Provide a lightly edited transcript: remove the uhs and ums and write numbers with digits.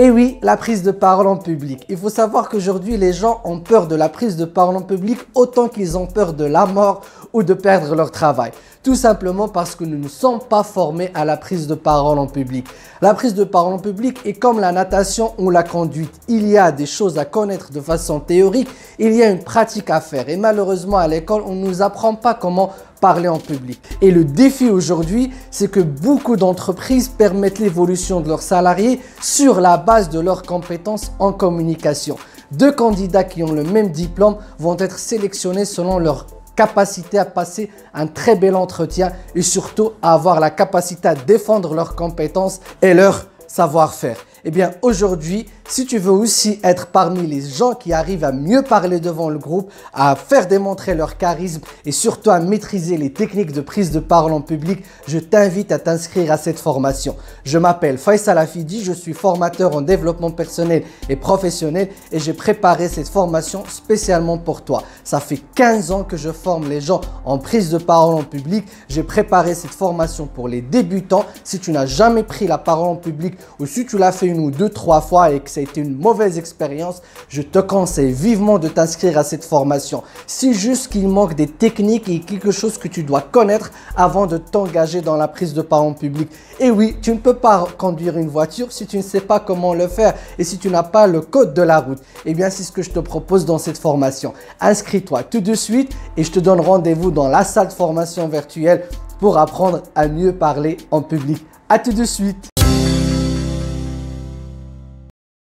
Et oui, la prise de parole en public. Il faut savoir qu'aujourd'hui, les gens ont peur de la prise de parole en public autant qu'ils ont peur de la mort ou de perdre leur travail. Tout simplement parce que nous ne sommes pas formés à la prise de parole en public. La prise de parole en public est comme la natation ou la conduite. Il y a des choses à connaître de façon théorique, il y a une pratique à faire. Et malheureusement, à l'école, on ne nous apprend pas comment parler en public. Et le défi aujourd'hui, c'est que beaucoup d'entreprises permettent l'évolution de leurs salariés sur la base de leurs compétences en communication. Deux candidats qui ont le même diplôme vont être sélectionnés selon leur capacité à passer un très bel entretien et surtout à avoir la capacité à défendre leurs compétences et leur savoir-faire. Eh bien aujourd'hui, si tu veux aussi être parmi les gens qui arrivent à mieux parler devant le groupe, à faire démontrer leur charisme et surtout à maîtriser les techniques de prise de parole en public, je t'invite à t'inscrire à cette formation. Je m'appelle Faisal Hafidi, je suis formateur en développement personnel et professionnel et j'ai préparé cette formation spécialement pour toi. Ça fait 15 ans que je forme les gens en prise de parole en public. J'ai préparé cette formation pour les débutants. Si tu n'as jamais pris la parole en public ou si tu l'as fait une ou deux, trois fois et que ça a été une mauvaise expérience, je te conseille vivement de t'inscrire à cette formation. C'est juste qu'il manque des techniques et quelque chose que tu dois connaître avant de t'engager dans la prise de parole en public. Et oui, tu ne peux pas conduire une voiture si tu ne sais pas comment le faire et si tu n'as pas le code de la route. Eh bien, c'est ce que je te propose dans cette formation. Inscris-toi tout de suite et je te donne rendez-vous dans la salle de formation virtuelle pour apprendre à mieux parler en public. À tout de suite.